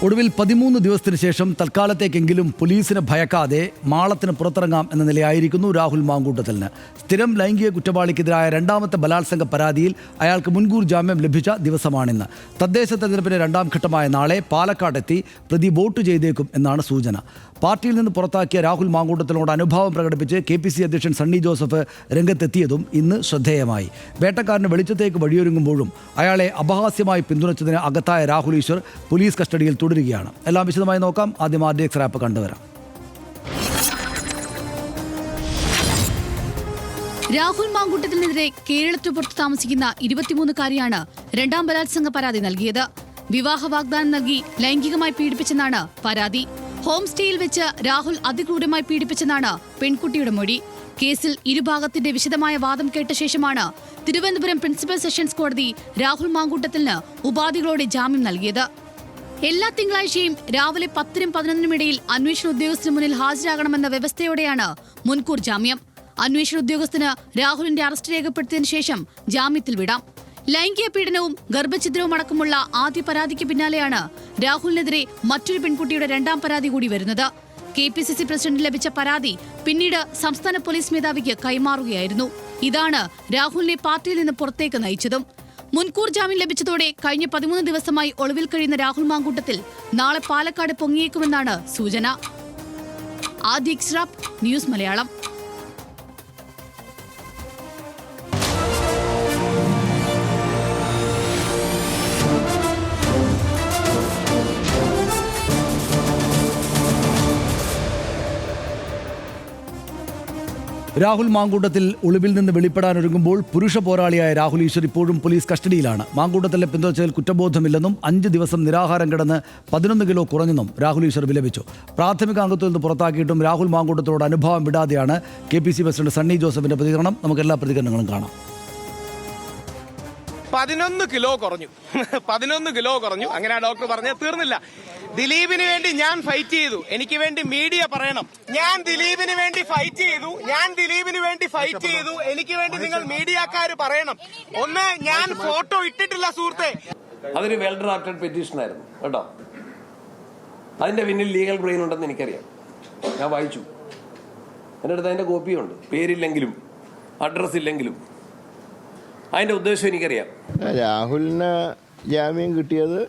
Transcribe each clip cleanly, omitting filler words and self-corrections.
ഒടുവിൽ 13 ദിവസത്തിന് ശേഷം തൽക്കാലത്തേക്കെങ്കിലും പോലീസിനെ ഭയക്കാതെ മാളത്തിന് പുറത്തിറങ്ങാം എന്ന നിലയായിരിക്കുന്നു രാഹുൽ മാങ്കൂട്ടത്തിന്. സ്ഥിരം ലൈംഗിക കുറ്റവാളിക്കെതിരായ രണ്ടാമത്തെ ബലാത്സംഗ പരാതിയിൽ അയാൾക്ക് മുൻകൂർ ജാമ്യം ലഭിച്ച ദിവസമാണിന്ന്. തദ്ദേശ തെരഞ്ഞെടുപ്പിന്റെ രണ്ടാം ഘട്ടമായ നാളെ പാലക്കാടെത്തി പ്രതി വോട്ട് ചെയ്തേക്കും എന്നാണ് സൂചന. പാർട്ടിയിൽ നിന്ന് പുറത്താക്കിയ രാഹുൽ മാങ്കൂട്ടത്തിനോട് അനുഭാവം പ്രകടിപ്പിച്ച് KPCC അധ്യക്ഷൻ സണ്ണി ജോസഫ് രംഗത്തെത്തിയതും ഇന്ന് ശ്രദ്ധേയമായി. വേട്ടക്കാരന് വെളിച്ചത്തേക്ക് വഴിയൊരുങ്ങുമ്പോഴും അയാളെ അപഹാസ്യമായി പിന്തുണച്ചതിന് അകത്തായ രാഹുൽ ഈശ്വർ പോലീസ് കസ്റ്റഡിയിൽ തുടരുകയാണ്. എല്ലാം വിശദമായി നോക്കാം. ആദ്യം RDX റാപ്പ് കണ്ടുവരാം. രാഹുൽ മാങ്കൂട്ടത്തിനെതിരെ കേരളത്തിനു താമസിക്കുന്ന 23-കാരിയാണ് രണ്ടാം ബലാത്സംഗ പരാതി നൽകിയത്. വിവാഹ വാഗ്ദാനം നൽകി ലൈംഗികമായി പീഡിപ്പിച്ചെന്നാണ് പരാതി. ഹോം സ്റ്റേയിൽ വെച്ച് രാഹുൽ അതിക്രൂരമായി പീഡിപ്പിച്ചെന്നാണ് പെൺകുട്ടിയുടെ മൊഴി. കേസിൽ ഇരുഭാഗത്തിന്റെ വിശദമായ വാദം കേട്ട ശേഷമാണ് തിരുവനന്തപുരം പ്രിൻസിപ്പൽ സെഷൻസ് കോടതി രാഹുൽ മാങ്കൂട്ടത്തിന് ഉപാധികളോടെ ജാമ്യം നൽകിയത്. എല്ലാ തിങ്കളാഴ്ചയും രാവിലെ 10-നും 11-നും ഇടയിൽ അന്വേഷണ ഉദ്യോഗസ്ഥന് മുന്നിൽ ഹാജരാകണമെന്ന വ്യവസ്ഥയോടെയാണ് മുൻകൂർ ജാമ്യം. അന്വേഷണ ഉദ്യോഗസ്ഥന് രാഹുലിന്റെ അറസ്റ്റ് രേഖപ്പെടുത്തിയതിനു ശേഷം ജാമ്യത്തിൽ വിടാം. ലൈംഗിക പീഡനവും ഗർഭഛിദ്രവും അടക്കമുള്ള ആദ്യ പരാതിക്ക് പിന്നാലെയാണ് രാഹുലിനെതിരെ മറ്റൊരു പെൺകുട്ടിയുടെ രണ്ടാം പരാതി കൂടി വരുന്നത്. KPCC പ്രസിഡന്റ് ലഭിച്ച പരാതി പിന്നീട് സംസ്ഥാന പോലീസ് മേധാവിക്ക് കൈമാറുകയായിരുന്നു. ഇതാണ് രാഹുലിനെ പാർട്ടിയിൽ നിന്ന് പുറത്തേക്ക് നയിച്ചതും. മുൻകൂർ ജാമ്യം ലഭിച്ചതോടെ കഴിഞ്ഞ 13 ദിവസമായി ഒളിവിൽ കഴിയുന്ന രാഹുൽ മാങ്കൂട്ടത്തിൽ നാളെ പാലക്കാട് പൊങ്ങിയേക്കുമെന്നാണ് സൂചന. RDX rap news Malayalam. Rahul Mamkootathil ഒളിവിൽ നിന്ന് വെളിപ്പെടാനൊരുങ്ങുമ്പോൾ പുരുഷ പോരാളിയായ രാഹുൽ ഈശ്വർ ഇപ്പോഴും പോലീസ് കസ്റ്റഡിയിലാണ്. മാങ്കൂട്ടത്തിലെ പിന്തുണച്ചതിൽ കുറ്റബോധമില്ലെന്നും 5 ദിവസം നിരാഹാരം കിടന്ന് 11 കിലോ കുറഞ്ഞെന്നും രാഹുൽ ഈശ്വർ വിലപിച്ചു. പ്രാഥമിക അംഗത്വത്തിൽ നിന്ന് പുറത്താക്കിയിട്ടും രാഹുൽ മാങ്കൂട്ടത്തോട് അനുഭാവം വിടാതെയാണ് KPCC പ്രസിഡന്റ് സണ്ണി ജോസഫിന്റെ പ്രതികരണം. നമുക്ക് എല്ലാ പ്രതികരണങ്ങളും കാണാം. 11 കിലോ കുറഞ്ഞു. അങ്ങനെ ആ ഡോക്ടർ പറഞ്ഞത് തീർന്നില്ല. ദിലീപിന് വേണ്ടി ഞാൻ ഫൈറ്റ് ചെയ്തു. എനിക്ക് വേണ്ടി മീഡിയ പറയണം. ഞാൻ ദിലീപിന് വേണ്ടി ഫൈറ്റ് ചെയ്തു. എനിക്ക് വേണ്ടി നിങ്ങൾ മീഡിയക്കാര് പറയണം. ഒന്ന്, ഞാൻ ഫോട്ടോ ഇട്ടിട്ടില്ല സുഹൃത്തെ. അതൊരു വെൽ ഡ്രാഫ്റ്റഡ് പെറ്റീഷൻ ആയിരുന്നു കേട്ടോ. അതിന്റെ പിന്നിൽ ലീഗൽ ബ്രെയിൻ ഉണ്ടെന്ന് എനിക്കറിയാം. ഞാൻ വായിച്ചു. എൻ്റെ അടുത്ത് അതിന്റെ കോപ്പിയുണ്ട്. പേരില്ലെങ്കിലും അഡ്രസ് ഇല്ലെങ്കിലും അതിന്റെ ഉദ്ദേശം എനിക്കറിയാം. രാഹുലിന് ജാമ്യം കിട്ടിയത്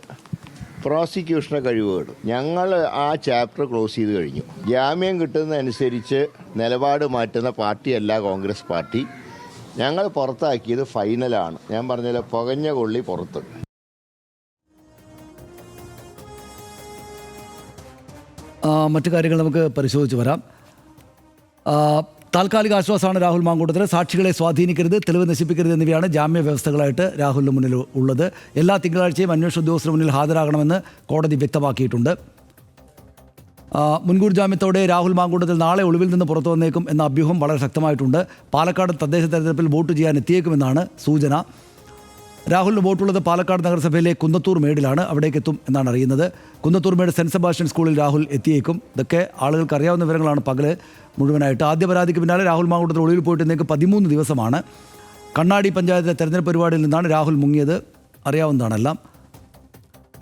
പ്രോസിക്യൂഷന്റെ കഴിവുകേട്. ഞങ്ങൾ ആ ചാപ്റ്റർ ക്ലോസ് ചെയ്ത് കഴിഞ്ഞു. ജാമ്യം കിട്ടുന്നതനുസരിച്ച് നിലപാട് മാറ്റുന്ന പാർട്ടിയല്ല കോൺഗ്രസ് പാർട്ടി. ഞങ്ങൾ പുറത്താക്കിയത് ഫൈനലാണ്. ഞാൻ പറഞ്ഞല്ലോ, പുകഞ്ഞ കൊള്ളി പുറത്ത്. മറ്റു കാര്യങ്ങൾ നമുക്ക് പരിശോധിച്ച് വരാം. താൽക്കാലിക ആശ്വാസമാണ് രാഹുൽ മാങ്കൂട്ടത്തിന്. സാക്ഷികളെ സ്വാധീനിക്കരുത്, തെളിവ് നശിപ്പിക്കരുത് എന്നിവയാണ് ജാമ്യ വ്യവസ്ഥകളായിട്ട് രാഹുലിന് മുന്നിൽ ഉള്ളത്. എല്ലാ തിങ്കളാഴ്ചയും അന്വേഷണ ഉദ്യോഗസ്ഥരുടെ മുന്നിൽ ഹാജരാകണമെന്ന് കോടതി വ്യക്തമാക്കിയിട്ടുണ്ട്. മുൻകൂർ ജാമ്യത്തോടെ രാഹുൽ മാങ്കൂട്ടത്തിൽ നാളെ ഒളിവിൽ നിന്ന് പുറത്തു വന്നേക്കും എന്ന അഭ്യൂഹം വളരെ ശക്തമായിട്ടുണ്ട്. പാലക്കാട് തദ്ദേശ തെരഞ്ഞെടുപ്പിൽ വോട്ട് ചെയ്യാൻ എത്തിയേക്കുമെന്നാണ് സൂചന. രാഹുലിന് വോട്ടുള്ളത് പാലക്കാട് നഗരസഭയിലെ കുന്നത്തൂർ മേടിലാണ്. അവിടേക്ക് എത്തും എന്നാണ് അറിയുന്നത്. കുന്നത്തൂർ മേട് സെൻറ്റ് സെബാസ്റ്റ്യൻ സ്കൂളിൽ രാഹുൽ എത്തിയേക്കും. ഇതൊക്കെ ആളുകൾക്ക് അറിയാവുന്ന വിവരങ്ങളാണ് പകല് മുഴുവനായിട്ട്. ആദ്യ പരാതിക്ക് പിന്നാലെ രാഹുൽ മാങ്കൂട്ടത്തിൽ ഒളിവിൽ പോയിട്ട് ഇന്നേക്ക് 13 ദിവസമാണ്. കണ്ണാടി പഞ്ചായത്തിലെ തെരഞ്ഞെടുപ്പ് പരിപാടിയിൽ നിന്നാണ് രാഹുൽ മുങ്ങിയത്. അറിയാവുന്നതാണെല്ലാം.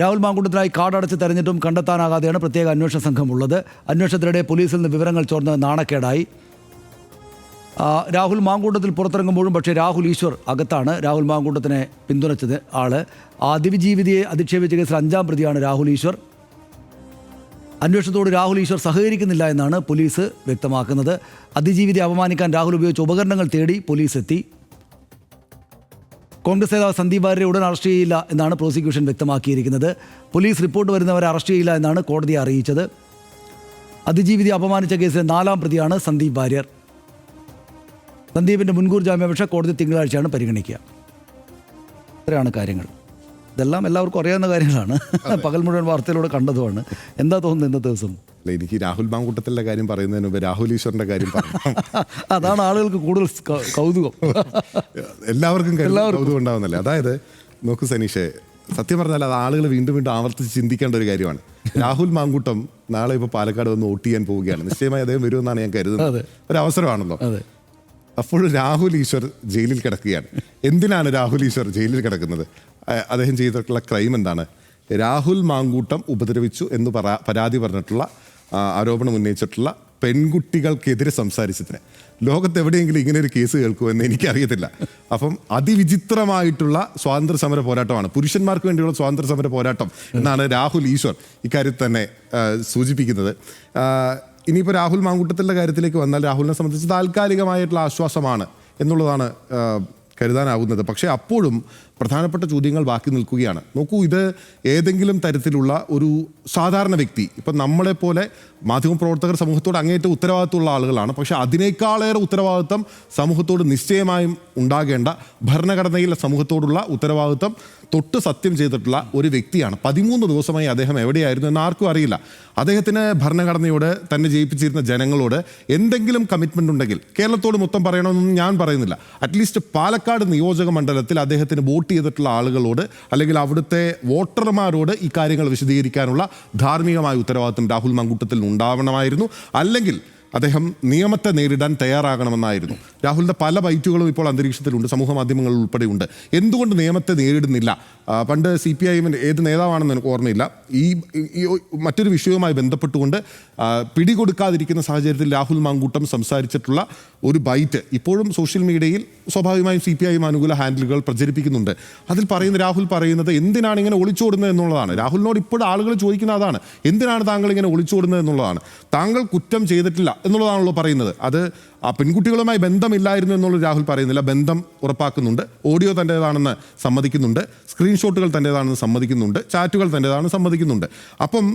രാഹുൽ മാങ്കൂട്ടത്തിനായി കാർഡടച്ച് തെരഞ്ഞിട്ടും കണ്ടെത്താനാകാതെയാണ് പ്രത്യേക അന്വേഷണ സംഘം ഉള്ളത്. അന്വേഷണത്തിനിടെ പോലീസിൽ നിന്ന് വിവരങ്ങൾ ചോർന്ന് നാണക്കേടായി. രാഹുൽ മാങ്കൂട്ടത്തിൽ പുറത്തിറങ്ങുമ്പോഴും പക്ഷേ രാഹുൽ ഈശ്വർ അകത്താണ്. രാഹുൽ മാങ്കൂട്ടത്തിനെ പിന്തുണച്ചത് ആള്. അതിജീവിതയെ അധിക്ഷേപിച്ച കേസിൽ 5ാം പ്രതിയാണ് രാഹുൽ ഈശ്വർ. അന്വേഷണത്തോട് രാഹുൽ ഈശ്വർ സഹകരിക്കുന്നില്ല എന്നാണ് പോലീസ് വ്യക്തമാക്കുന്നത്. അതിജീവിതയെ അപമാനിക്കാൻ രാഹുൽ ഉപയോഗിച്ച ഉപകരണങ്ങൾ തേടി പോലീസ് എത്തി. കോൺഗ്രസ് നേതാവ് സന്ദീപ് വാര്യരെ ഉടൻ അറസ്റ്റ് ചെയ്യില്ല എന്നാണ് പ്രോസിക്യൂഷൻ വ്യക്തമാക്കിയിരിക്കുന്നത്. പോലീസ് റിപ്പോർട്ട് വരുന്നവരെ അറസ്റ്റ് ചെയ്യില്ല എന്നാണ് കോടതിയെ അറിയിച്ചത്. അതിജീവിതയെ അപമാനിച്ച കേസിലെ 4ാം പ്രതിയാണ് സന്ദീപ് വാര്യർ. സന്ദീപിൻ്റെ മുൻകൂർ ജാമ്യാപേക്ഷ കോടതി തിങ്കളാഴ്ചയാണ് പരിഗണിക്കുക. ഇത്രയാണ് കാര്യങ്ങൾ. ഇതെല്ലാം എല്ലാവർക്കും അറിയാവുന്ന കാര്യങ്ങളാണ്. പകൽ മുഴുവൻ വാർത്തയിലൂടെ കണ്ടതുമാണ്. എന്താ തോന്നുന്നത് ഇന്നത്തെ ദിവസം? എനിക്ക് രാഹുൽ മാങ്കൂട്ടത്തിൻ്റെ കാര്യം പറയുന്നതിന് മുമ്പ് രാഹുൽ ഈശ്വറിന്റെ കാര്യം അതാണ് ആളുകൾക്ക് കൂടുതൽ കൗതുകം. എല്ലാവർക്കും കൗതുകം ഉണ്ടാവുന്നല്ലേ. അതായത് നോക്കൂ സനീഷേ, സത്യം പറഞ്ഞാൽ അത് ആളുകൾ വീണ്ടും വീണ്ടും ആവർത്തിച്ച് ചിന്തിക്കേണ്ട ഒരു കാര്യമാണ്. രാഹുൽ മാങ്കൂട്ടം നാളെ ഇപ്പോൾ പാലക്കാട് വന്ന് വോട്ട് ചെയ്യാൻ പോവുകയാണ്. നിശ്ചയമായി അദ്ദേഹം വരുമെന്നാണ് ഞാൻ കരുതുന്നത്. ഒരു അവസരമാണല്ലോ. അപ്പോൾ രാഹുൽ ഈശ്വർ ജയിലിൽ കിടക്കുകയാണ്. എന്തിനാണ് രാഹുൽ ഈശ്വർ ജയിലിൽ കിടക്കുന്നത്? അദ്ദേഹം ചെയ്തിട്ടുള്ള ക്രൈം എന്താണ്? രാഹുൽ മാങ്കൂട്ടം ഉപദ്രവിച്ചു എന്ന് പരാതി പറഞ്ഞിട്ടുള്ള ആരോപണം ഉന്നയിച്ചിട്ടുള്ള പെൺകുട്ടികൾക്കെതിരെ സംസാരിച്ചതിന് ലോകത്ത് എവിടെയെങ്കിലും ഇങ്ങനെ ഒരു കേസ് കേൾക്കുമെന്ന് എനിക്കറിയത്തില്ല. അപ്പം അതിവിചിത്രമായിട്ടുള്ള സ്വാതന്ത്ര്യ സമര പോരാട്ടമാണ്, പുരുഷന്മാർക്ക് വേണ്ടിയുള്ള സ്വാതന്ത്ര്യ സമര പോരാട്ടം എന്നാണ് രാഹുൽ ഈശ്വർ ഇക്കാര്യത്തിൽ തന്നെ സൂചിപ്പിക്കുന്നത്. ഇനിയിപ്പോൾ രാഹുൽ മാങ്കൂട്ടത്തിൻ്റെ കാര്യത്തിലേക്ക് വന്നാൽ രാഹുലിനെ സംബന്ധിച്ച് താൽക്കാലികമായിട്ടുള്ള ആശ്വാസമാണ് എന്നുള്ളതാണ് കരുതാനാവുന്നത്. പക്ഷേ അപ്പോഴും പ്രധാനപ്പെട്ട ചോദ്യങ്ങൾ ബാക്കി നിൽക്കുകയാണ്. നോക്കൂ, ഇത് ഏതെങ്കിലും തരത്തിലുള്ള ഒരു സാധാരണ വ്യക്തി, ഇപ്പം നമ്മളെപ്പോലെ മാധ്യമപ്രവർത്തകർ സമൂഹത്തോട് അങ്ങേറ്റം ഉത്തരവാദിത്തമുള്ള ആളുകളാണ്. പക്ഷേ അതിനേക്കാളേറെ ഉത്തരവാദിത്തം സമൂഹത്തോട് നിശ്ചയമായും ഉണ്ടാകേണ്ട, ഭരണഘടനയിലെ സമൂഹത്തോടുള്ള ഉത്തരവാദിത്തം തൊട്ട് സത്യം ചെയ്തിട്ടുള്ള ഒരു വ്യക്തിയാണ്. 13 ദിവസമായി അദ്ദേഹം എവിടെയായിരുന്നു എന്ന് ആർക്കും അറിയില്ല. അദ്ദേഹത്തിന് ഭരണഘടനയോട് തന്നെ ജയിപ്പിച്ചിരുന്ന ജനങ്ങളോട് എന്തെങ്കിലും കമ്മിറ്റ്മെൻ്റ് ഉണ്ടെങ്കിൽ കേരളത്തോട് മൊത്തം പറയണമെന്നൊന്നും ഞാൻ പറയുന്നില്ല. അറ്റ്ലീസ്റ്റ് പാലക്കാട് നിയോജക മണ്ഡലത്തിൽ അദ്ദേഹത്തിന് വോട്ട് ചെയ്തിട്ടുള്ള ആളുകളോട് അല്ലെങ്കിൽ അവിടുത്തെ വോട്ടർമാരോട് ഈ കാര്യങ്ങൾ വിശദീകരിക്കാനുള്ള ധാർമ്മികമായ ഉത്തരവാദിത്വം രാഹുൽ മാങ്കൂട്ടത്തിൽ ഉണ്ടാവണമായിരുന്നു. അല്ലെങ്കിൽ അദ്ദേഹം നിയമത്തെ നേരിടാൻ തയ്യാറാകണമെന്നായിരുന്നു. രാഹുലിൻ്റെ പല ബൈറ്റുകളും ഇപ്പോൾ അന്തരീക്ഷത്തിലുണ്ട്, സമൂഹ മാധ്യമങ്ങളിൽ ഉൾപ്പെടെയുണ്ട്. എന്തുകൊണ്ട് നിയമത്തെ നേരിടുന്നില്ല? പണ്ട് CPIM ഏത് നേതാവാണെന്ന് എനിക്ക് ഓർമ്മയില്ല, ഈ മറ്റൊരു വിഷയവുമായി ബന്ധപ്പെട്ടുകൊണ്ട് പിടികൊടുക്കാതിരിക്കുന്ന സാഹചര്യത്തിൽ രാഹുൽ മാങ്കൂട്ടം സംസാരിച്ചിട്ടുള്ള ഒരു ബൈറ്റ് ഇപ്പോഴും സോഷ്യൽ മീഡിയയിൽ സ്വാഭാവികമായും CPIM അനുകൂല ഹാൻഡിലുകൾ പ്രചരിപ്പിക്കുന്നുണ്ട്. അതിൽ രാഹുൽ പറയുന്നത് എന്തിനാണ് ഇങ്ങനെ ഒളിച്ചോടുന്നത് എന്നുള്ളതാണ്. രാഹുലിനോട് ഇപ്പോഴും ആളുകൾ ചോദിക്കുന്ന അതാണ്, എന്തിനാണ് താങ്കൾ ഇങ്ങനെ ഒളിച്ചോടുന്നത് എന്നുള്ളതാണ്. താങ്കൾ കുറ്റം ചെയ്തിട്ടില്ല എന്നുള്ളതാണല്ലോ പറയുന്നത്. അത് ആ പെൺകുട്ടികളുമായി ബന്ധമില്ലായിരുന്നു എന്നുള്ളത് രാഹുൽ പറയുന്നില്ല, ബന്ധം ഉറപ്പാക്കുന്നുണ്ട്. ഓഡിയോ തൻ്റേതാണെന്ന് സമ്മതിക്കുന്നുണ്ട്, സ്ക്രീൻഷോട്ടുകൾ തൻ്റേതാണെന്ന് സമ്മതിക്കുന്നുണ്ട്, ചാറ്റുകൾ തൻ്റേതാണെന്ന് സമ്മതിക്കുന്നുണ്ട്. അപ്പം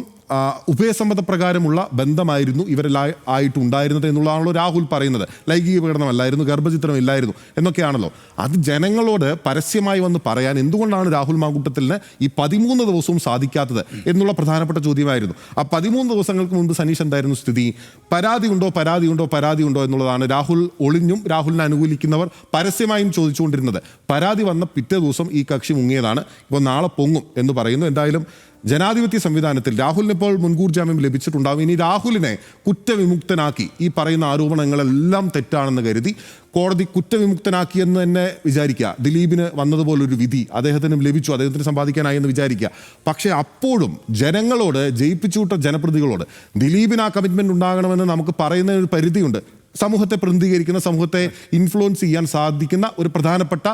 ഉഭയസമ്മത പ്രകാരമുള്ള ബന്ധമായിരുന്നു ഇവരിലായിട്ടുണ്ടായിരുന്നത് എന്നുള്ളതാണല്ലോ രാഹുൽ പറയുന്നത്. ലൈംഗിക പീഡനമല്ലായിരുന്നു, ഗർഭചിത്രമില്ലായിരുന്നു എന്നൊക്കെയാണല്ലോ. അത് ജനങ്ങളോട് പരസ്യമായി വന്ന് പറയാൻ എന്തുകൊണ്ടാണ് രാഹുൽ മാങ്കൂട്ടത്തിന് ഈ 13 ദിവസവും സാധിക്കാത്തത് എന്നുള്ള പ്രധാനപ്പെട്ട ചോദ്യമായിരുന്നു. ആ 13 ദിവസങ്ങൾക്ക് മുൻപ് സനീഷ് എന്തായിരുന്നു സ്ഥിതി? പരാതി ഉണ്ടോ എന്നുള്ളതാണ് രാഹുൽ ഒളിഞ്ഞും രാഹുലിനെ അനുകൂലിക്കുന്നവർ പരസ്യമായും ചോദിച്ചുകൊണ്ടിരുന്നത്. പരാതി വന്ന പിറ്റേ ദിവസം ഈ കക്ഷി മുങ്ങിയതാണ്. ഇപ്പോൾ നാളെ പൊങ്ങും എന്ന് പറയുന്നു. എന്തായാലും ജനാധിപത്യ സംവിധാനത്തിൽ രാഹുലിന് ഇപ്പോൾ മുൻകൂർ ജാമ്യം ലഭിച്ചിട്ടുണ്ടാകും. ഇനി രാഹുലിനെ കുറ്റവിമുക്തനാക്കി, ഈ പറയുന്ന ആരോപണങ്ങളെല്ലാം തെറ്റാണെന്ന് കരുതി കോടതി കുറ്റവിമുക്തനാക്കിയെന്ന് തന്നെ വിചാരിക്കുക. ദിലീപിന് വന്നതുപോലൊരു വിധി അദ്ദേഹത്തിനും ലഭിച്ചു, അദ്ദേഹത്തിന് സമ്പാദിക്കാനായി എന്ന് വിചാരിക്കുക. പക്ഷേ അപ്പോഴും ജനങ്ങളോട്, ജയിപ്പിച്ചുവിട്ട ജനപ്രതികളോട് ദിലീപിന് ആ കമ്മിറ്റ്മെൻറ്റ് ഉണ്ടാകണമെന്ന് നമുക്ക് പറയുന്ന ഒരു പരിധിയുണ്ട്. സമൂഹത്തെ പ്രതിനിധീകരിക്കുന്ന, സമൂഹത്തെ ഇൻഫ്ലുവൻസ് ചെയ്യാൻ സാധിക്കുന്ന ഒരു പ്രധാനപ്പെട്ട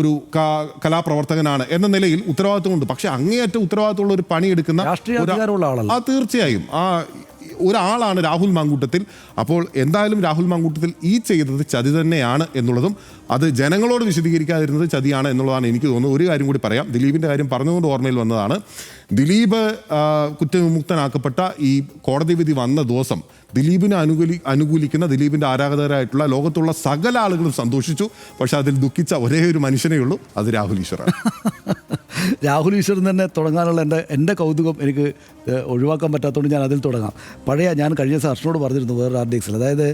ഒരു കലാപ്രവർത്തകനാണ് എന്ന നിലയിൽ ഉത്തരവാദിത്വമുണ്ട്. പക്ഷെ അങ്ങേയറ്റം ഉത്തരവാദിത്തമുള്ള ഒരു പണിയെടുക്കുന്ന തീർച്ചയായും ഒരാളാണ് രാഹുൽ മാങ്കൂട്ടത്തിൽ. അപ്പോൾ എന്തായാലും രാഹുൽ മാങ്കൂട്ടത്തിൽ ഈ ചെയ്തത് ചതി തന്നെയാണ് എന്നുള്ളതും അത് ജനങ്ങളോട് വിശദീകരിക്കാതിരുന്നത് ചതിയാണ് എന്നുള്ളതാണ് എനിക്ക് തോന്നുന്നത്. ഒരു കാര്യം കൂടി പറയാം, ദിലീപിൻ്റെ കാര്യം പറഞ്ഞുകൊണ്ട് ഓർമ്മയിൽ വന്നതാണ്. ദിലീപ് കുറ്റവിമുക്തനാക്കപ്പെട്ട ഈ കോടതി വിധി വന്ന ദിവസം ദിലീപിനെ അനുകൂലിക്കുന്ന ദിലീപിൻ്റെ ആരാധകരായിട്ടുള്ള ലോകത്തുള്ള സകല ആളുകളും സന്തോഷിച്ചു. പക്ഷെ അതിൽ ദുഃഖിച്ച ഒരേ ഒരു മനുഷ്യനേ ഉള്ളൂ, അത് രാഹുൽ ഈശ്വറാണ്. രാഹുൽ ഈശ്വരൻ തന്നെ തുടങ്ങാനുള്ള എൻ്റെ കൗതുകം എനിക്ക് ഒഴിവാക്കാൻ പറ്റാത്തതുകൊണ്ട് ഞാൻ അതിൽ തുടങ്ങാം. ഞാൻ കഴിഞ്ഞ സാറിനോട് പറഞ്ഞിരുന്നു വേറൊരു ആർഡിക്സിൽ, അതായത്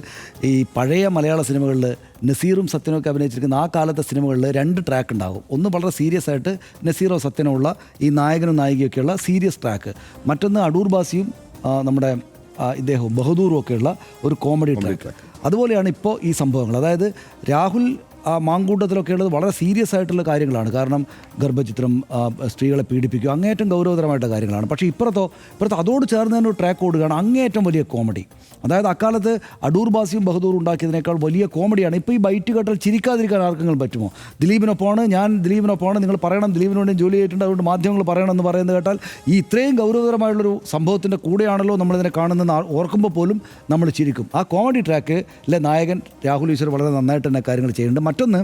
ഈ പഴയ മലയാള സിനിമകളിൽ നസീറും സത്യനൊക്കെ അഭിനയിച്ചിരിക്കുന്ന ആ കാലത്തെ സിനിമകളിൽ 2 ട്രാക്ക് ഉണ്ടാകും. ഒന്ന് വളരെ സീരിയസ് ആയിട്ട് നസീറോ സത്യനോ ഉള്ള ഈ നായകനും നായികയൊക്കെയുള്ള സീരിയസ് ട്രാക്ക്, മറ്റൊന്ന് അടൂർ ബാസിയും നമ്മുടെ ഇദ്ദേഹവും ബഹദൂറും ഒക്കെയുള്ള ഒരു കോമഡി ട്രാക്ക്. അതുപോലെയാണ് ഇപ്പോൾ ഈ സംഭവങ്ങൾ. അതായത് രാഹുൽ മാങ്കൂട്ടത്തിലൊക്കെ ഉള്ളത് വളരെ സീരിയസ് ആയിട്ടുള്ള കാര്യങ്ങളാണ്. കാരണം ഗർഭചിത്രം, സ്ത്രീകളെ പീഡിപ്പിക്കുക, അങ്ങേയറ്റം ഗൗരവതരമായിട്ടുള്ള കാര്യങ്ങളാണ്. പക്ഷേ ഇപ്പുറത്ത് അതോട് ചേർന്ന് തന്നെ ഒരു ട്രാക്ക് ഓടുകയാണ് അങ്ങേയറ്റം വലിയ കോമഡി. അതായത് അക്കാലത്ത് അടൂർ ബാസിയും ബഹദൂറും ഉണ്ടാക്കിയതിനേക്കാൾ വലിയ കോമഡിയാണ്. ഇപ്പോൾ ഈ ബൈറ്റ് കേട്ടാൽ ചിരിക്കാതിരിക്കാൻ ആർക്കെങ്കിലും പറ്റുമോ? ദിലീപിനൊപ്പമാണ്, ഞാൻ ദിലീപിനൊപ്പമാണ്, നിങ്ങൾ പറയണം, ദിലീപിന് വേണ്ടി ജോലി ചെയ്തിട്ടുണ്ട്, അതുകൊണ്ട് മാധ്യമങ്ങൾ പറയണം എന്ന് പറയുന്നത് കേട്ടാൽ ഈ ഇത്രയും ഗൗരവതരമായുള്ളൊരു സംഭവത്തിൻ്റെ കൂടെയാണല്ലോ നമ്മളിതിനെ കാണുന്നതെന്ന് ഓർക്കുമ്പോൾ പോലും നമ്മൾ ചിരിക്കും. ആ കോമഡി ട്രാക്കിലെ നായകൻ രാഹുൽ ഈശ്വർ വളരെ നന്നായിട്ട് തന്നെ കാര്യങ്ങൾ ചെയ്യുന്നുണ്ട്. മറ്റൊന്ന്,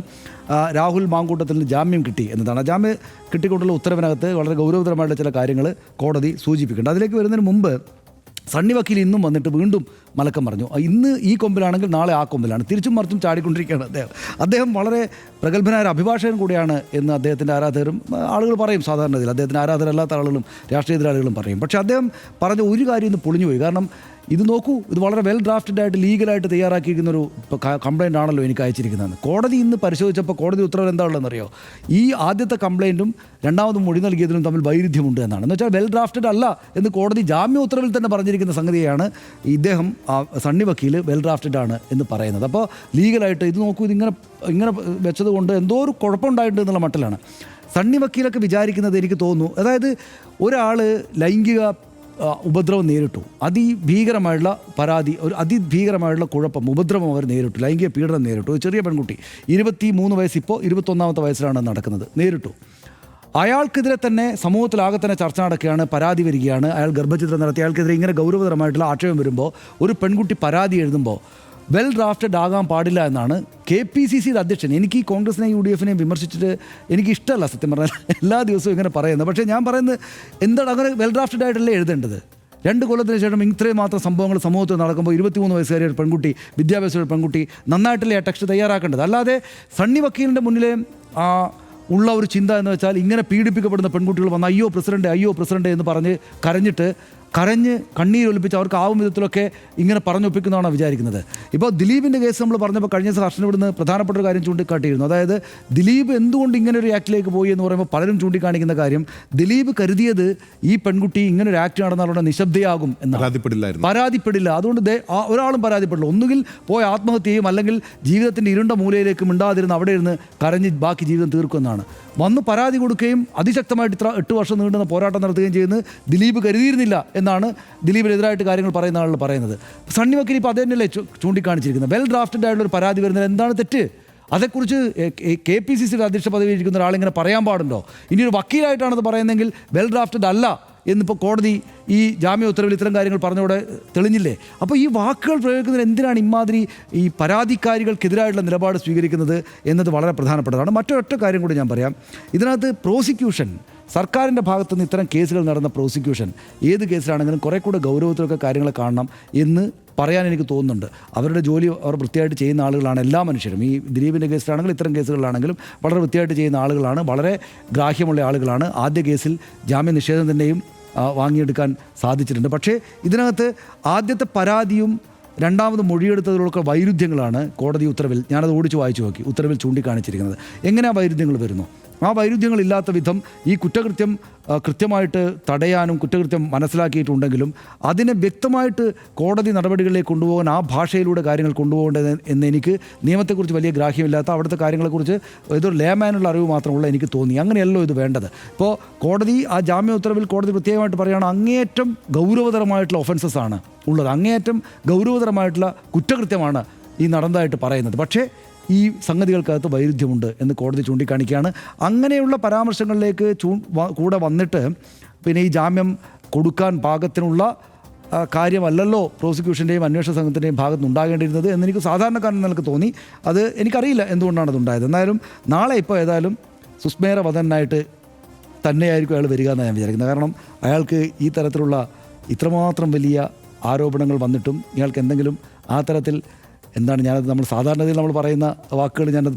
രാഹുൽ മാങ്കൂട്ടത്തിന് ജാമ്യം കിട്ടി എന്നതാണ്. ജാമ്യം കിട്ടിക്കൊണ്ടുള്ള ഉത്തരവിനകത്ത് വളരെ ഗൗരവതരമായിട്ടുള്ള ചില കാര്യങ്ങൾ കോടതി സൂചിപ്പിക്കുന്നുണ്ട്. അതിലേക്ക് വരുന്നതിന് മുമ്പ് സണ്ണി വക്കീൽ ഇന്നും വന്നിട്ട് വീണ്ടും മലക്കം പറഞ്ഞു. ഇന്ന് ഈ കൊമ്പിലാണെങ്കിൽ നാളെ ആ കൊമ്പിലാണ്, തിരിച്ചും മറിച്ചും ചാടിക്കൊണ്ടിരിക്കുകയാണ് അദ്ദേഹം വളരെ പ്രഗത്ഭനായ ഒരു അഭിഭാഷകൻ കൂടിയാണ് എന്ന് അദ്ദേഹത്തിൻ്റെ ആരാധകരും ആളുകൾ പറയും. സാധാരണ ഇതിൽ അദ്ദേഹത്തിൻ്റെ ആരാധകരല്ലാത്ത ആളുകളും രാഷ്ട്രീയ എതിരാളികളും പറയും. പക്ഷേ അദ്ദേഹം പറഞ്ഞ ഒരു കാര്യം ഇന്ന് പൊളിഞ്ഞുപോയി. കാരണം ഇത് നോക്കൂ, ഇത് വളരെ വെൽ ഡ്രാഫ്റ്റഡ് ആയിട്ട് ലീഗലായിട്ട് തയ്യാറാക്കിയിരിക്കുന്ന ഒരു കംപ്ലയിൻ്റ് ആണല്ലോ എനിക്ക് അയച്ചിരിക്കുന്നത്. കോടതി ഇന്ന് പരിശോധിച്ചപ്പോൾ കോടതി ഉത്തരവ് എന്താ ഉള്ളതെന്നറിയോ? ഈ ആദ്യത്തെ കംപ്ലയിൻറ്റും രണ്ടാമതും മൊഴി നൽകിയതിനും തമ്മിൽ വൈരുദ്ധ്യമുണ്ട് എന്നാണ്. എന്ന് വെച്ചാൽ വെൽ ഡ്രാഫ്റ്റഡ് അല്ല എന്ന് കോടതി ജാമ്യ ഉത്തരവിൽ തന്നെ പറഞ്ഞിരിക്കുന്ന സംഗതിയാണ് ഇദ്ദേഹം സണ്ണി വക്കീൽ വെൽ ഡ്രാഫ്റ്റഡ് ആണ് എന്ന് പറയുന്നത്. അപ്പോൾ ലീഗലായിട്ട് ഇത് നോക്കൂ, ഇങ്ങനെ വെച്ചത് കൊണ്ട് എന്തോ ഒരു കുഴപ്പമുണ്ടായിട്ടുണ്ട് എന്നുള്ള മട്ടിലാണ്. സണ്ണി വക്കീലൊക്കെ വിചാരിക്കുന്നത് എനിക്ക് തോന്നുന്നു, അതായത് ഒരാൾ ലൈംഗിക ഉപദ്രവം നേരിട്ടു, അതിഭീകരമായിട്ടുള്ള പരാതി, ഒരു അതിഭീകരമായിട്ടുള്ള കുഴപ്പം, ഉപദ്രവം അവർ നേരിട്ടു, ലൈംഗിക പീഡനം നേരിട്ടു. ഒരു ചെറിയ പെൺകുട്ടി 23 വയസ്സ്, ഇപ്പോൾ 21ാമത്തെ വയസ്സിലാണ് നടക്കുന്നത്, നേരിട്ടു. അയാൾക്കെതിരെ തന്നെ സമൂഹത്തിലാകെ തന്നെ ചർച്ച നടക്കുകയാണ്, പരാതി വരികയാണ്, അയാൾ ഗർഭചിത്രം നടത്തി, അയാൾക്കെതിരെ ഇങ്ങനെ ഗൗരവതരമായിട്ടുള്ള ആക്ഷേപം വരുമ്പോൾ ഒരു പെൺകുട്ടി പരാതി എഴുതുമ്പോൾ വെൽ ഡ്രാഫ്റ്റഡ് ആകാൻ പാടില്ല എന്നാണ് KPCC അധ്യക്ഷൻ. എനിക്ക് ഈ കോൺഗ്രസിനെയും UDF-നെയും വിമർശിച്ചിട്ട് എനിക്ക് ഇഷ്ടമല്ല സത്യം പറഞ്ഞാൽ, എല്ലാ ദിവസവും ഇങ്ങനെ പറയുന്നത്. പക്ഷേ ഞാൻ പറയുന്നത് എന്താണ്, അങ്ങനെ വെൽ ഡ്രാഫ്റ്റഡ് ആയിട്ടല്ലേ എഴുതേണ്ടത്? 2 കൊല്ലത്തിന് ശേഷം ഇത്രയും മാത്രം സംഭവങ്ങൾ സമൂഹത്തിൽ നടക്കുമ്പോൾ 23 വയസ്സുകാരി ഒരു പെൺകുട്ടി, വിദ്യാഭ്യാസ പെൺകുട്ടി, നന്നായിട്ടല്ലേ ആ ടെക്സ്റ്റ് തയ്യാറാക്കേണ്ടത്. അല്ലാതെ സണ്ണി വക്കീലിൻ്റെ മുന്നിലെ ഉള്ള ഒരു ചിന്ത എന്ന് വെച്ചാൽ ഇങ്ങനെ പീഡിപ്പിക്കപ്പെടുന്ന പെൺകുട്ടികൾ വന്ന് അയ്യോ പ്രസിഡന്റ് എന്ന് പറഞ്ഞ് കരഞ്ഞ് കണ്ണീരൊലിപ്പിച്ച് അവർക്ക് ആവും വിധത്തിലൊക്കെ ഇങ്ങനെ പറഞ്ഞൊപ്പിക്കുന്നതാണോ വിചാരിക്കുന്നത്? ഇപ്പോൾ ദിലീപിൻ്റെ കേസ് നമ്മൾ പറഞ്ഞപ്പോൾ കഴിഞ്ഞ ദിവസം ഹർഷൻ ഇവിടുന്ന് പ്രധാനപ്പെട്ട ഒരു കാര്യം ചൂണ്ടിക്കാട്ടിയിരുന്നു. അതായത് ദിലീപ് എന്തുകൊണ്ട് ഇങ്ങനെ ഒരു ആക്ടിലേക്ക് പോയി എന്ന് പറയുമ്പോൾ പലരും ചൂണ്ടിക്കാണിക്കുന്ന കാര്യം, ദിലീപ് കരുതിയത് ഈ പെൺകുട്ടി ഇങ്ങനെ ഒരു ആക്ട് നടന്നാലുള്ള നിശബ്ദയാകും എന്നാണ്, പരാതിപ്പെടില്ല. അതുകൊണ്ട് ഒരാളും പരാതിപ്പെടില്ല. ഒന്നുകിൽ പോയി ആത്മഹത്യ ചെയ്യും, അല്ലെങ്കിൽ ജീവിതത്തിൻ്റെ ഇരുണ്ട മൂലയിലേക്ക് മിണ്ടാതിരുന്ന് അവിടെ ഇരുന്ന് കരഞ്ഞ് ബാക്കി ജീവിതം തീർക്കുമെന്നാണ്. വന്ന് പരാതി കൊടുക്കുകയും അതിശക്തമായിട്ട് 8 വർഷം നീണ്ടുന്ന പോരാട്ടം നടത്തുകയും ചെയ്യുന്നത് ദിലീപ് കരുതിയിരുന്നില്ല എന്നാണ് ദിലീപിനെതിരായിട്ട് കാര്യങ്ങൾ പറയുന്ന ആളുകൾ പറയുന്നത്. സണ്ണി വക്കീൽ ഇപ്പോൾ അത് തന്നെയല്ലേ ചൂണ്ടിക്കാണിച്ചിരിക്കുന്നത്. വെൽ ഡ്രാഫ്റ്റഡ് ആയിട്ടുള്ളൊരു പരാതി വരുന്നത് എന്താണ് തെറ്റ്? അതേക്കുറിച്ച് KPCC അധ്യക്ഷ പദവിയിൽ ഇരിക്കുന്ന ഒരാളിങ്ങനെ പറയാൻ പാടുണ്ടോ? ഇനി ഒരു വക്കീലായിട്ടാണത് പറയുന്നതെങ്കിൽ വെൽ ഡ്രാഫ്റ്റഡ് അല്ല എന്നിപ്പോൾ കോടതി ഈ ജാമ്യ ഉത്തരവിൽ ഇത്തരം കാര്യങ്ങൾ പറഞ്ഞതോടെ തെളിഞ്ഞില്ലേ? അപ്പോൾ ഈ വാക്കുകൾ പ്രയോഗിക്കുന്നതിന് എന്തിനാണ് ഇമാതിരി ഈ പരാതിക്കാരികൾക്കെതിരായിട്ടുള്ള നിലപാട് സ്വീകരിക്കുന്നത് എന്നത് വളരെ പ്രധാനപ്പെട്ടതാണ്. മറ്റൊരൊറ്റ കാര്യം കൂടി ഞാൻ പറയാം. ഇതിനകത്ത് പ്രോസിക്യൂഷൻ, സർക്കാരിൻ്റെ ഭാഗത്തുനിന്ന് ഇത്തരം കേസുകൾ നടന്ന പ്രോസിക്യൂഷൻ ഏത് കേസിലാണെങ്കിലും കുറേ കൂടെ ഗൗരവത്തിലൊക്കെ കാര്യങ്ങൾ കാണണം എന്ന് പറയാൻ എനിക്ക് തോന്നുന്നുണ്ട്. അവരുടെ ജോലി അവർ വൃത്തിയായിട്ട് ചെയ്യുന്ന ആളുകളാണ് എല്ലാ മനുഷ്യരും. ഈ ദിലീപിൻ്റെ കേസിലാണെങ്കിലും ഇത്തരം കേസുകളിലാണെങ്കിലും വളരെ വൃത്തിയായിട്ട് ചെയ്യുന്ന ആളുകളാണ്, വളരെ ഗ്രാഹ്യമുള്ള ആളുകളാണ്. ആദ്യ കേസിൽ ജാമ്യ നിഷേധം തന്നെയും വാങ്ങിയെടുക്കാൻ സാധിച്ചിട്ടുണ്ട്. പക്ഷേ ഇതിനകത്ത് ആദ്യത്തെ പരാതിയും രണ്ടാമത് മൊഴിയെടുത്തതിലൊക്കെ വൈരുദ്ധ്യങ്ങളാണ് കോടതി ഉത്തരവിൽ, ഞാനത് ഓടിച്ച് വായിച്ചു നോക്കി, ഉത്തരവിൽ ചൂണ്ടിക്കാണിച്ചിരിക്കുന്നത്. എങ്ങനെ ആ വൈരുദ്ധ്യങ്ങൾ വരുന്നു? ആ വൈരുദ്ധ്യങ്ങളില്ലാത്ത വിധം ഈ കുറ്റകൃത്യം കൃത്യമായിട്ട് തടയാനും കുറ്റകൃത്യം മനസ്സിലാക്കിയിട്ടുണ്ടെങ്കിലും അതിനെ വ്യക്തമായിട്ട് കോടതി നടപടികളിലേക്ക് കൊണ്ടുപോകാൻ ആ ഭാഷയിലൂടെ കാര്യങ്ങൾ കൊണ്ടുപോകേണ്ടത് എന്ന് എനിക്ക് നിയമത്തെക്കുറിച്ച് വലിയ ഗ്രാഹ്യമില്ലാത്ത, അവിടുത്തെ കാര്യങ്ങളെക്കുറിച്ച് ഏതൊരു ലേമാനുള്ള അറിവ് മാത്രമുള്ള എനിക്ക് തോന്നി. അങ്ങനെയല്ലോ ഇത് വേണ്ടത്. ഇപ്പോൾ കോടതി ആ ജാമ്യ ഉത്തരവിൽ കോടതി പ്രത്യേകമായിട്ട് പറയുകയാണ്, അങ്ങേയറ്റം ഗൗരവതരമായിട്ടുള്ള ഒഫൻസസ് ആണ് ഉള്ളത്, അങ്ങേയറ്റം ഗൗരവതരമായിട്ടുള്ള കുറ്റകൃത്യമാണ് ഈ നടന്നതായിട്ട് പറയുന്നത്. പക്ഷേ ഈ സംഗതികൾക്കകത്ത് വൈരുദ്ധ്യമുണ്ട് എന്ന് കോടതി ചൂണ്ടിക്കാണിക്കുകയാണ്. അങ്ങനെയുള്ള പരാമർശങ്ങളിലേക്ക് കൂടെ വന്നിട്ട് പിന്നെ ഈ ജാമ്യം കൊടുക്കാൻ പാകത്തിനുള്ള കാര്യമല്ലല്ലോ പ്രോസിക്യൂഷൻ്റെയും അന്വേഷണ സംഘത്തിൻ്റെയും ഭാഗത്ത് ഉണ്ടാകേണ്ടിയിരുന്നത് എന്നെനിക്ക് സാധാരണക്കാരൻ നിലക്ക് തോന്നി. അത് എനിക്കറിയില്ല എന്തുകൊണ്ടാണ് അതുണ്ടായത്. എന്നാലും നാളെ ഇപ്പോൾ ഏതായാലും സുസ്മേര വധനായിട്ട് തന്നെയായിരിക്കും അയാൾ വരിക എന്നാണ് ഞാൻ വിചാരിക്കുന്നത്. കാരണം അയാൾക്ക് ഈ തരത്തിലുള്ള ഇത്രമാത്രം വലിയ ആരോപണങ്ങൾ വന്നിട്ടും ഇയാൾക്ക് എന്തെങ്കിലും ആ തരത്തിൽ എന്താണ്, ഞാനത് നമ്മൾ സാധാരണയിൽ നമ്മൾ പറയുന്ന വാക്കുകൾ ഞാനത്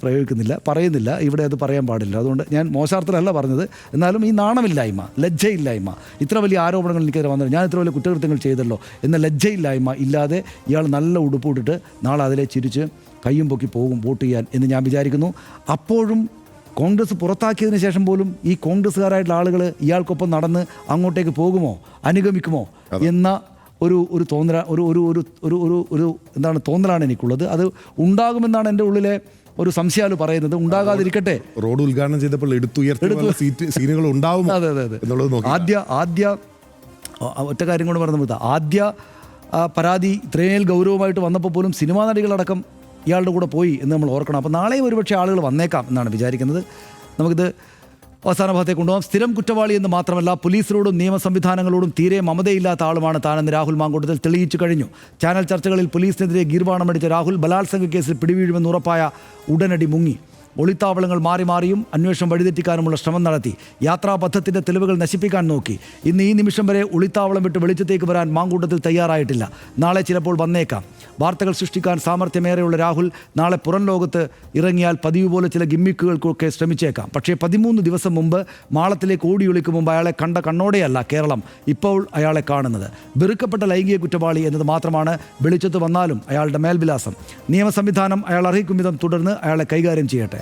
പറയുന്നില്ല, ഇവിടെ അത് പറയാൻ പാടില്ല. അതുകൊണ്ട് ഞാൻ മോശാർത്ഥത്തിലല്ല പറഞ്ഞത്. എന്നാലും ഈ നാണമില്ലായ്മ, ലജ്ജയില്ലായ്മ, ഇത്ര വലിയ ആരോപണങ്ങൾ എനിക്കെതിരെ വന്നത്, ഞാൻ ഇത്ര വലിയ കുറ്റകൃത്യങ്ങൾ ചെയ്തല്ലോ എന്ന ലജ്ജയില്ലായ്മ ഇല്ലാതെ ഇയാൾ നല്ല ഉടുപ്പിട്ടിട്ട് നാളെ അതിലെ ചിരിച്ച് കയ്യും പൊക്കി പോകും വോട്ട് ചെയ്യാൻ എന്ന് ഞാൻ വിചാരിക്കുന്നു. അപ്പോഴും കോൺഗ്രസ് പുറത്താക്കിയതിന് ശേഷം പോലും ഈ കോൺഗ്രസ്സുകാരായിട്ടുള്ള ആളുകൾ ഇയാൾക്കൊപ്പം നടന്ന് അങ്ങോട്ടേക്ക് പോകുമോ, അനുഗമിക്കുമോ എന്ന ഒരു തോന്നല ഒരു എന്താണ് തോന്നലാണ് എനിക്കുള്ളത്. അത് ഉണ്ടാകുമെന്നാണ് എൻ്റെ ഉള്ളിലെ ഒരു സംശയാలు പറയുന്നത്. ഉണ്ടാകാതിരിക്കട്ടെ. റോഡ് ഉദ്ഘാടനം ചെയ്തപ്പോൾ സീനുകൾ ഉണ്ടാവും. അതെ. ആദ്യ ഒറ്റ കാര്യം കൊണ്ട് പറഞ്ഞു, ആദ്യ പരാതി ഇത്രയും ഗൗരവമായിട്ട് വന്നപ്പോൾ പോലും സിനിമാ നടികളടക്കം ഇയാളുടെ കൂടെ പോയി എന്ന് നമ്മൾ ഓർക്കണം. അപ്പോൾ നാളെയും ഒരുപക്ഷെ ആളുകൾ വന്നേക്കാം എന്നാണ് വിചാരിക്കുന്നത്. നമുക്കിത് അവസാന ഭാഗത്തേക്ക് കൊണ്ടുപോകാം. സ്ഥിരം കുറ്റവാളി എന്ന് മാത്രമല്ല, പോലീസിനോടും നിയമ സംവിധാനങ്ങളോടും തീരെ മമതയില്ലാത്ത ആളുമാണ് താനെന്ന് രാഹുൽ മാങ്കൂട്ടത്തിൽ തെളിയിച്ചു കഴിഞ്ഞു. ചാനൽ ചർച്ചകളിൽ പോലീസിനെതിരെ ഗീർവാണമടിച്ച രാഹുൽ ബലാത്സംഗ കേസിൽ പിടിവീഴുമെന്ന് ഉറപ്പായ ഉടനടി മുങ്ങി. ഒളിത്താവളങ്ങൾ മാറിയും അന്വേഷണം വഴിതെറ്റിക്കാനുമുള്ള ശ്രമം നടത്തി. യാത്രാപഥത്തിൻ്റെ തെളിവുകൾ നശിപ്പിക്കാൻ നോക്കി. ഇന്ന് ഈ നിമിഷം വരെ ഒളിത്താവളം വിട്ട് വെളിച്ചത്തേക്ക് വരാൻ മാങ്കൂട്ടത്തിൽ തയ്യാറായിട്ടില്ല. നാളെ ചിലപ്പോൾ വന്നേക്കാം. വാർത്തകൾ സൃഷ്ടിക്കാൻ സാമർഥ്യമേറെയുള്ള രാഹുൽ നാളെ പുറം ലോകത്ത് ഇറങ്ങിയാൽ പതിവ് പോലെ ചില ഗിമ്മിക്കുകൾക്കൊക്കെ ശ്രമിച്ചേക്കാം. പക്ഷേ 13 ദിവസം മുമ്പ് മാളത്തിലേക്ക് ഓടിയൊളിക്കും മുമ്പ് അയാളെ കണ്ട കണ്ണോടെയല്ല കേരളം ഇപ്പോൾ അയാളെ കാണുന്നത്. വെറുക്കപ്പെട്ട ലൈംഗിക കുറ്റവാളി എന്നത് മാത്രമാണ് വെളിച്ചത്ത് വന്നാലും അയാളുടെ മേൽവിലാസം. നിയമ സംവിധാനം അയാൾ അർഹിക്കും വിധം തുടർന്ന് അയാളെ കൈകാര്യം ചെയ്യട്ടെ.